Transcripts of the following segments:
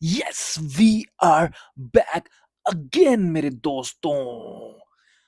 Yes we are back again मेरे दोस्तों।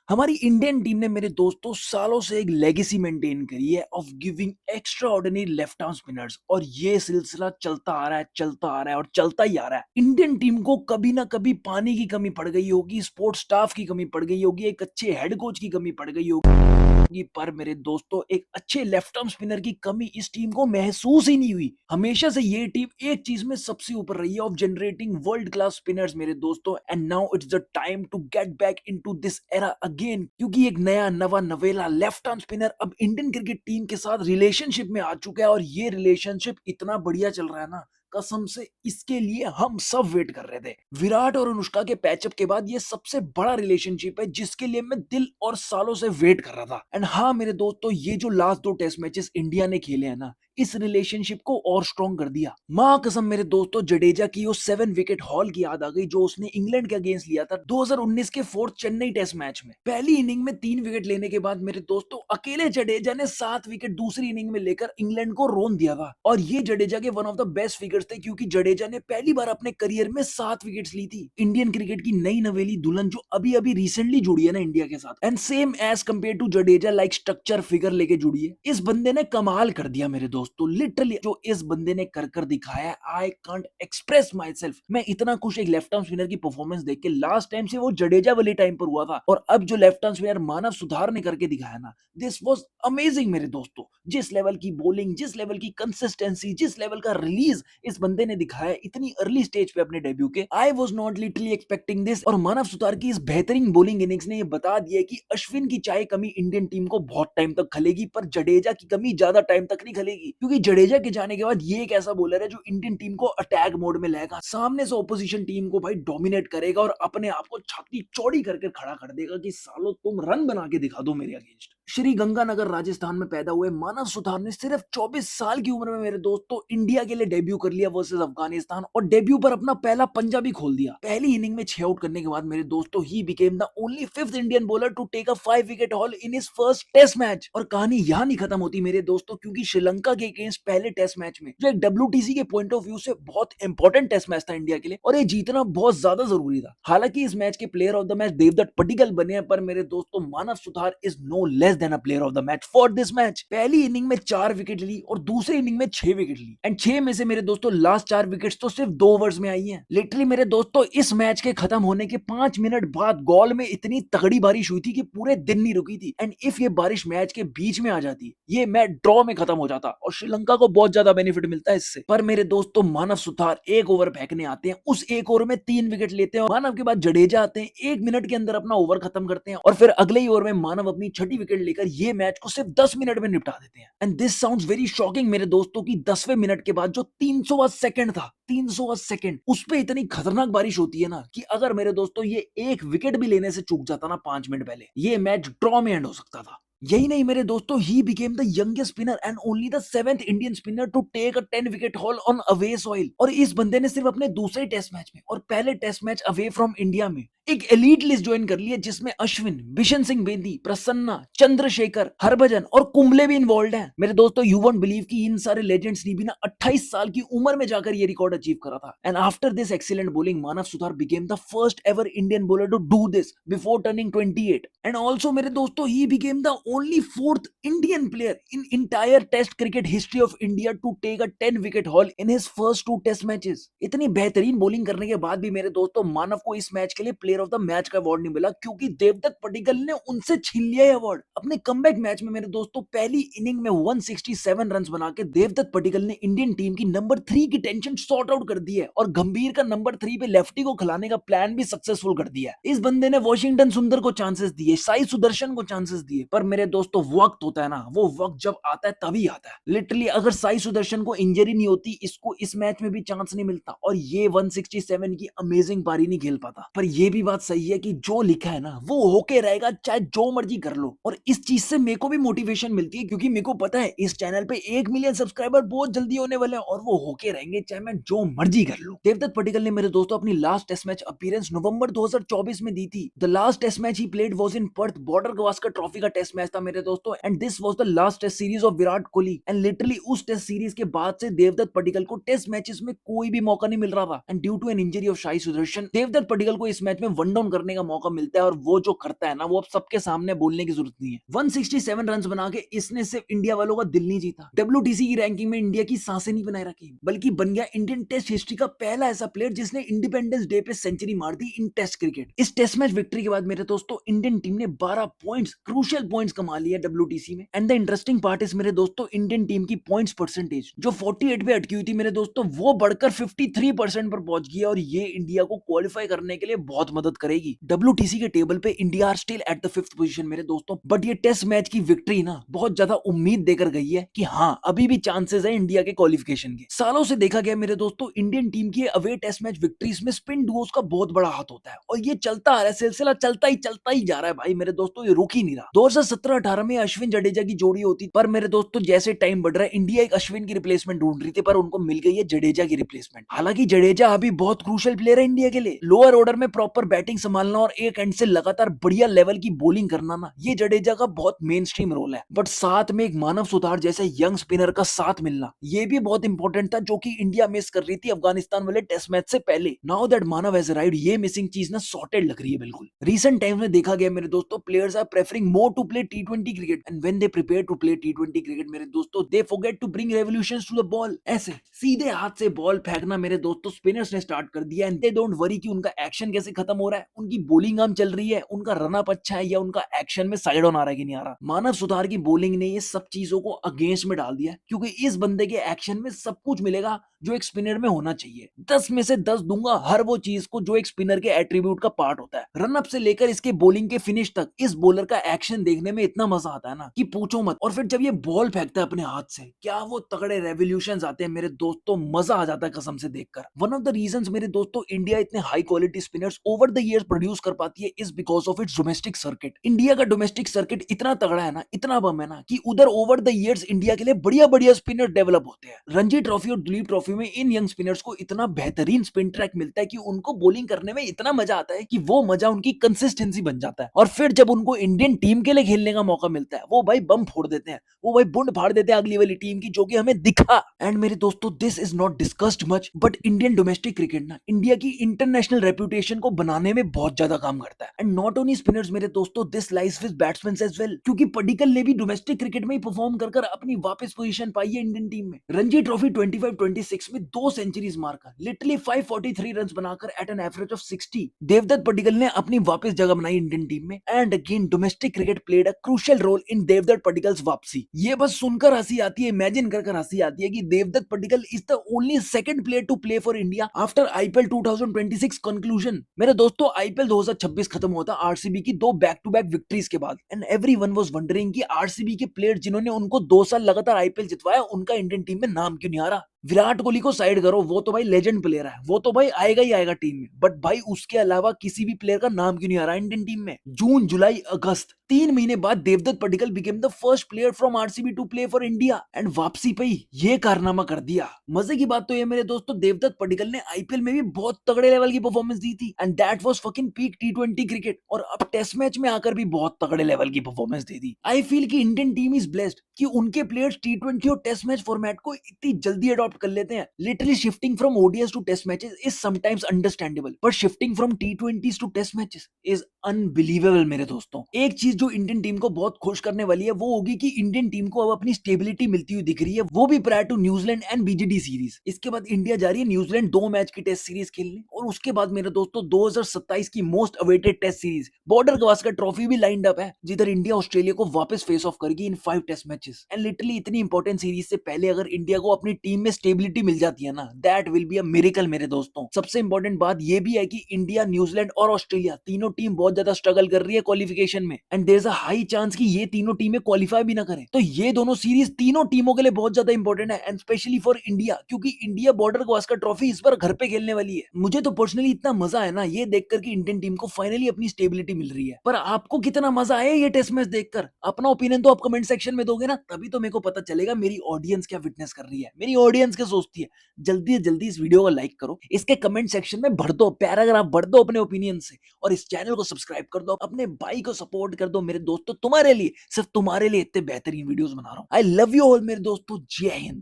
हमारी इंडियन टीम ने मेरे दोस्तों सालों से एक लेगेसी मेंटेन करी है of giving extra ordinary left arm spinners, और ये सिलसिला चलता आ रहा है, चलता आ रहा है और चलता ही आ रहा है। इंडियन टीम को कभी ना कभी पानी की कमी पड़ गई होगी, स्पोर्ट स्टाफ की कमी पड़ गई होगी, एक अच्छे हेड कोच की कमी पड़ गई होगी, पर मेरे दोस्तों एक अच्छे लेफ्ट आर्म स्पिनर की कमी इस टीम को महसूस ही नहीं हुई। हमेशा से ये टीम एक चीज में सबसे ऊपर रही है, of generating world class spinners मेरे दोस्तों। And now it's the time to get back into this era again, क्योंकि एक नया नवा नवेला लेफ्ट आर्म स्पिनर अब इंडियन क्रिकेट टीम के साथ रिलेशनशिप में आ चुका है, और ये रिलेशनशिप इतना बढ़िया चल रहा है ना, कसम से इसके लिए हम सब वेट कर रहे थे। विराट और अनुष्का के पैचअप के बाद ये सबसे बड़ा रिलेशनशिप है जिसके लिए मैं दिल और सालों से वेट कर रहा था। एंड हाँ मेरे दोस्तों, ये जो लास्ट दो टेस्ट मैचेस इंडिया ने खेले हैं ना, इस रिलेशनशिप को और स्ट्रॉन्ग कर दिया। मां कसम मेरे दोस्तों, जडेजा की वो 7 विकेट हॉल की याद आ गई जो उसने इंग्लैंड के अगेंस्ट लिया था 2019 के फोर्थ चेन्नई टेस्ट मैच में। पहली इनिंग में 3 विकेट लेने के बाद मेरे दोस्तों अकेले जडेजा ने 7 विकेट दूसरी इनिंग में लेकर इंग्लैंड को रोन दिया था। और ये जडेजा के one of the best figures थे, क्योंकि जडेजा ने पहली बार अपने करियर में 7 विकेट्स ली थी। इंडियन क्रिकेट की नई नवेली दुल्हन जो अभी अभी रिसेंटली जुड़ी है ना इंडिया के साथ, and same as compare to Jadeja like structure figure लेके जुड़ी है। इस बंदे ने कमाल कर दिया मेरे दोस्तों, लिटरली जो इस बंदे ने कर दिखाया, I can't express my self. मैं इतना खुश एक लेफ्ट आर्म स्पिनर की परफॉर्मेंस देख के, लास्ट टाइम से वो जडेजा वाली टाइम पर हुआ था, और अब जो लेफ्ट आर्म स्पिनर मानव सुधार ने करके दिखाया ना, दिस वाज अमेजिंग मेरे दोस्तों। जिस लेवल की बॉलिंग, जिस लेवल की कंसिस्टेंसी, जिस लेवल का रिलीज इस बंदे ने दिखाया इतनी अर्ली स्टेज पे अपने डेब्यू के, I was not literally expecting this. और मानव सुतार की इस बेहतरीन बॉलिंग इनिंग्स ने ये बता दिया कि अश्विन की चाय कमी इंडियन टीम को बहुत टाइम तक खलेगी, पर जडेजा की कमी ज्यादा टाइम तक नहीं खलेगी, क्योंकि जडेजा के जाने के बाद ये एक ऐसा बॉलर है जो इंडियन टीम को अटैक मोड में लाएगा, सामने से ऑपोजिशन टीम को भाई डोमिनेट करेगा और अपने आप को छाती चौड़ी करके खड़ा कर देगा कि सालो तुम रन बना के दिखा दो मेरे अगेंस्ट। श्री गंगानगर राजस्थान में पैदा हुए मानव सुतार ने सिर्फ 24 साल की उम्र में मेरे दोस्तों इंडिया के लिए डेब्यू कर लिया वर्सेस अफगानिस्तान, और डेब्यू पर अपना पहला पंजा भी खोल दिया। पहली इनिंग में 6 आउट करने के बाद मेरे दोस्तों he became the only 5th Indian bowler to take a 5 wicket haul in his first test match. और कहानी यहां नहीं खत्म होती मेरे दोस्तों, क्योंकि श्रीलंका के अगेंस्ट पहले टेस्ट मैच में, जो एक डब्ल्यूटीसी के पॉइंट ऑफ व्यू से बहुत इंपॉर्टेंट टेस्ट मैच था इंडिया के लिए, और ये जीतना बहुत ज्यादा जरूरी था। हालांकि इस मैच के player of the match Devdutt Padikkal बने हैं, पर मेरे दोस्तों Manav Sutar is no less than a player of the match for this match. पहली इनिंग में 4 विकेट ली और दूसरी इनिंग में 6 विकेट ली, एंड 6 में से मेरे दोस्तों लास्ट 4 विकेट्स तो सिर्फ 2 ओवर्स में आई हैं। लिटरली मेरे दोस्तों इस मैच के खत्म होने के 5 मिनट बाद गॉल में इतनी तगड़ी बारिश हुई थी कि पूरे दिन नहीं रुकी थी, एंड इफ ये बारिश मैच के बीच में आ जाती, ये मैच ड्रॉ में खत्म हो जाता और श्रीलंका को बहुत ज्यादा बेनिफिट मिलता है इससे। पर मेरे दोस्तों मानव सुतार एक ओवर फेंकने आते हैं, उस एक ओवर में 3 विकेट लेते हैं, और मानव के बाद जडेजा आते हैं, 1 मिनट के अंदर अपना ओवर खत्म करते हैं, और फिर अगले ही ओवर में मानव अपनी छठी विकेट लेकर ये मैच को सिर्फ 10 मिनट में निपटा देते हैं। And this sounds very shocking मेरे दोस्तों की 10वें मिनट के बाद जो 300वां सेकंड था, 300वां सेकंड, उस पे इतनी खतरनाक बारिश होती है ना, कि अगर मेरे दोस्तों ये एक विकेट भी लेने से चूक जाता ना 5 मिनट पहले, ये मैच ड्रॉ में एंड हो सकता था। यही नहीं मेरे दोस्तों, he became the youngest spinner and only the 7th Indian spinner to take a 10 wicket haul on away soil. और इस बंदे ने सिर्फ अपने दूसरे टेस्ट मैच में और पहले test match away from India में एक एलीट लिस्ट ज्वाइन कर ली है, जिसमें अश्विन, बिशन सिंह बेदी, प्रसन्ना, चंद्रशेखर, हरभजन और कुंबले भी इन्वॉल्व हैं। मेरे दोस्तों यू वोंट बिलीव कि इन सारे लेजेंड्स ने भी ना 28 साल की उम्र में जाकर ये रिकॉर्ड अचीव करा था। And after this excellent bowling, Manav Suthar became the first ever Indian bowler to do this before turning 28। And also मेरे दोस्तों he became the only 4th Indian player in entire test cricket history of India to take a 10 wicket haul in his first 2 test matches. इतनी बेहतरीन bowling करने के बाद भी मेरे दोस्तों मानव को इस मैच के लिए प्लेयर ऑफ द मैच का अवार्ड नहीं मिला, क्योंकि देवदत्त पडिक्कल ने उनसे छीन लिया ये अवार्ड। अपने कमबैक मैच में मेरे दोस्तों पहली इनिंग में 167 रन बना के देवदत्त पडिक्कल ने इंडियन टीम की नंबर 3 की टेंशन सॉर्ट आउट कर दी है, और गंभीर का नंबर 3 पे लेफ्टी को खिलाने का प्लान भी सक्सेसफुल कर दिया है। इस बंदे ने वॉशिंगटन सुंदर को चांसेस दिए, साई सुदर्शन को चांसेस दिए, पर मेरे दोस्तों वक्त होता है ना, वो वक्त जब आता है तभी आता है। लिटरली अगर साई सुदर्शन को इंजरी नहीं होती, इसको इस मैच में भी चांस नहीं मिलता, और ये 167 की अमेजिंग पारी नहीं खेल पाता। पर ये भी बात सही है कि जो लिखा है ना वो होके रहेगा, चाहे जो मर्जी कर लो। और इस चीज से मेरे को भी मोटिवेशन मिलती है, क्योंकि मेरे को पता है इस चैनल पे 1 मिलियन सब्सक्राइबर बहुत जल्दी होने वाले हैं, और वो होके रहेंगे चाहे मैं जो मर्जी कर लूं। देवदत्त पडिक्कल ने मेरे दोस्तों अपनी लास्ट टेस्ट मैच अपीयरेंस नवंबर 2024 में दी थी। The last test match he played was in Perth Border Gavaskar trophy का टेस्ट मैच मैच था मेरे दोस्तों, and this was the last test series of Virat Kohli. And literally उस टेस्ट सीरीज के बाद से देवदत्त पडिक्कल को टेस्ट मैचेस में कोई भी मौका नहीं मिल रहा था, and due to an injury of Sai Sudharsan Devdutt Padikkal को इस मैच में वन डाउन करने का मौका मिलता है, और वो जो करता है ना, वो अब सबके सामने बोलने की जरूरत नहीं है। 167 रन बना के इसने सिर्फ इंडिया वालों का दिल नहीं जीता, डब्ल्यूटीसी की रैंकिंग में इंडिया की सांसें नहीं बनाए रखी, बल्कि बन गया इंडियन टेस्ट हिस्ट्री का पहला ऐसा प्लेयर जिसने इंडिपेंडेंस डे पे सेंचुरी मार दी इन टेस्ट क्रिकेट। इस टेस्ट मैच विक्ट्री के बाद मेरे दोस्तों इंडियन टीम ने 12 पॉइंट्स, क्रूशियल पॉइंट्स कमा लिया डब्ल्यूटीसी में। And the interesting part is मेरे दोस्तों, इंडियन टीम की पॉइंट्स परसेंटेज जो 48 पे अटकी हुई थी मेरे दोस्तों, वो बढ़कर 53% पर पहुंच गई, और ये इंडिया को क्वालिफाई करने के लिए बहुत मदद करेगी। डब्ल्यूटीसी के टेबल पे India are still at the 5th position मेरे दोस्तों, बट ये टेस्ट मैच की विक्ट्री ना बहुत ज्यादा उम्मीद देकर गई है कि हाँ, अभी भी चांसेस है इंडिया के क्वालिफिकेशन के। सालों से देखा गया मेरे दोस्तों, इंडियन टीम की अवे टेस्ट मैच विक्ट्रीज में स्पिन डुओस का बहुत बड़ा हाथ होता है, और ये चलता आ रहा है, सिलसिला चलता ही जा रहा है भाई मेरे दोस्तों, ये रुक ही नहीं रहा। 2017-18 में अश्विन जडेजा की जोड़ी होती, पर मेरे दोस्तों जैसे टाइम बढ़ रहा है, इंडिया एक अश्विन की रिप्लेसमेंट ढूंढ रही थी, पर उनको मिल गई है जडेजा की रिप्लेसमेंट। हालांकि जडेजा अभी बहुत क्रूशियल प्लेयर है इंडिया के लिए, लोअर ऑर्डर में प्रॉपर बैटिंग संभालना और एक एंड से लगातार बढ़िया लेवल की बॉलिंग करना ना, ये जडेजा का बहुत मेन स्ट्रीम रोल है। बट साथ में एक मानव सुतार जैसे यंग स्पिनर का साथ मिलना, ये भी बहुत इंपॉर्टेंट था, जो कि इंडिया मिस कर रही थी अफगानिस्तान वाले टेस्ट मैच से पहले। Now that Manav has arrived, ये मिसिंग चीज ना सॉर्टेड लग रही है बिल्कुल। रीसेंट टाइम में देखा गया मेरे दोस्तों, players are preferring more to play टी20 cricket, and when they prepare to play टी20 क्रिकेट मेरे दोस्तों, they forget to bring revolutions to the ball. ऐसे सीधे हाथ से बॉल फेंकना मेरे दोस्तों स्पिनर्स ने स्टार्ट कर दिया, एंड दे डोंट वरी कि उनका एक्शन कैसे खत्म हो रहा है, उनकी बॉलिंग आम चल रही है, उनका रनअप अच्छा है, या उनका एक्शन में साइड ऑन आ रहा है कि नहीं आ रहा। मानव सुतार की बॉलिंग ने ये सब चीजों को अगेंस्ट में डाल दिया, क्योंकि इस बंदे के एक्शन में सब कुछ मिलेगा जो एक स्पिनर में होना चाहिए। 10 में से 10 दूंगा हर वो चीज को जो एक स्पिनर के एट्रीब्यूट का पार्ट होता है। रनअप से लेकर इसके बॉलिंग के फिनिश तक इस बॉलर का एक्शन देखने में इतना मजा आता है ना कि पूछो मत। और फिर जब ये बॉल फेंकता है अपने हाथ से, क्या वो तगड़े रेवोल्यूशंस आते हैं मेरे दोस्तों, मजा आ जाता है कसम से देखकर। वन ऑफ द रीजंस मेरे दोस्तों इंडिया इतने high quality spinners over the years produce कर पाती है is because of its domestic circuit. India का डोमेस्टिक सर्किट इतना तगड़ा है ना, इतना बम है ना, कि उधर ओवर द ईयर्स इंडिया के लिए बढ़िया बढ़िया स्पिनर डेवलप होते हैं। रणजी ट्रॉफी और दुलीप ट्रॉफी में इन यंग स्पिनर्स को इतना बेहतरीन स्पिन ट्रैक मिलता है कि उनको बॉलिंग करने में इतना मजा आता है कि वो मजा उनकी कंसिस्टेंसी बन जाता है। और फिर जब उनको इंडियन टीम के लिए खेलने का मौका मिलता है, वो भाई बम फोड़ देते हैं, वो भाई बुंड फाड़ देते हैं अगली वाली टीम की, जो कि हमें दिखा। एंड मेरे दोस्तों this is not discussed much, but Indian domestic cricket ना इंडिया की इंटरनेशनल रेपुटेशन को बनाने में बहुत ज्यादा काम करता है। एंड नॉट ओनली स्पिनर्स मेरे दोस्तों, this lies with batsman as well, क्योंकि पडिक्कल ने भी डोमेस्टिक क्रिकेट में ही परफॉर्म कर अपनी वापस पोजीशन पाई है इंडियन टीम में। रणजी ट्रॉफी 25-26 में 2 सेंचुरीज मारकर लिटरली 543 रन बनाकर at an average of 60 Devdutt Padikkal ने अपनी वापस जगह बनाई इंडियन टीम में। And again domestic cricket played a crucial role in Devdutt Padikkal's वापसी। ये बस सुनकर हंसी आती है, इमेजिन कर हंसी आती है कि Devdutt Padikkal is the only second player to play for India after IPL 2026 conclusion. मेरे दोस्तों आईपीएल 2026 खत्म होता आरसीबी की 2 बैक टू बैक विक्ट्रीज के बाद, एंड एवरीवन वाज वंडरिंग कि आरसीबी के प्लेयर जिन्होंने उनको 2 साल लगातार आईपीएल जितवाया, उनका इंडियन टीम में नाम क्यों नहीं आ रहा। विराट कोहली को साइड करो, वो तो भाई लेजेंड प्लेयर है, वो तो भाई आएगा ही आएगा टीम में, बट भाई उसके अलावा किसी भी प्लेयर का नाम क्यों नहीं आ रहा इंडियन टीम में। जून, जुलाई, अगस्त 3 महीने बाद Devdutt Padikkal became the first player from RCB to play for India, and वापसी पे ही ये कारनामा कर दिया। मजे की बात तो ये मेरे दोस्तों, देवदत्त पडिक्कल ने आईपीएल में भी बहुत तगड़े लेवल की परफॉर्मेंस दी थी, and that was fucking peak T20 cricket, और अब टेस्ट मैच में आकर भी बहुत तगड़े लेवल की performance they the. I feel कि इंडियन टीम इज ब्लेस्ड कि उनके प्लेयर्स टी20 और टेस्ट मैच फॉर्मेट को इतनी जल्दी अडॉप्ट कर लेते हैं। Literally shifting from ODIs to test matches is sometimes understandable, but shifting from T20s to test matches is unbelievable मेरे दोस्तों। एक चीज जो इंडियन टीम को बहुत खुश करने वाली है वो होगी कि इंडियन टीम को अब अपनी स्टेबिलिटी मिलती हुई दिख रही है, वो भी prior to New Zealand and BGD series. इसके बाद इंडिया जा रही है न्यूजीलैंड 2 मैच की टेस्ट सीरीज खेलने, और उसके बाद मेरे दोस्तों 2027 की most awaited test series Border Gavaskar trophy भी लाइंड अप है, जिधर इंडिया ऑस्ट्रेलिया को वापस फेस ऑफ करेगी इन 5 टेस्ट मैचेस। एंड लिटरली इतनी इंपॉर्टेंट सीरीज से पहले अगर इंडिया को अपनी टीम में स्टेबिलिटी मिल जाती है ना, that will be a miracle मेरे दोस्तों। सबसे इंपॉर्टेंट बात ये भी है कि इंडिया, न्यूजीलैंड और ऑस्ट्रेलिया तीनों टीम बहुत ज्यादा स्ट्रगल कर रही है क्वालिफिकेशन में, and there is a high chance कि ये तीनों टीमें क्वालिफाई भी ना करें। तो ये दोनों सीरीज तीनों टीमों के लिए बहुत ज्यादा इंपॉर्टेंट है, एंड स्पेशली फॉर इंडिया, क्योंकि इंडिया बॉर्डर गवास्कर ट्रॉफी इस बार घर पे खेलने वाली है। मुझे तो पर्सनली इतना मजा है ना ये देखकर कि इंडियन टीम को फाइनली अपनी स्टेबिलिटी मिल रही है। पर आपको कितना मजा आया ये टेस्ट मैच देखकर? अपना ओपिनियन तो आप कमेंट सेक्शन में दोगे ना, तभी तो मेरे को पता चलेगा मेरी ऑडियंस क्या विटनेस कर रही है। मेरी ऑडियंस ऑडियंस क्या सोचती है। जल्दी से जल्दी इस वीडियो को लाइक करो, इसके कमेंट सेक्शन में भर दो, पैराग्राफ भर दो अपने ओपिनियन से, और इस चैनल को सब्सक्राइब कर दो, अपने भाई को सपोर्ट कर दो। मेरे दोस्तों तुम्हारे लिए, सिर्फ तुम्हारे लिए इतने बेहतरीन वीडियोस बना रहा हूँ। आई लव यू ऑल मेरे दोस्तों, जय हिंद।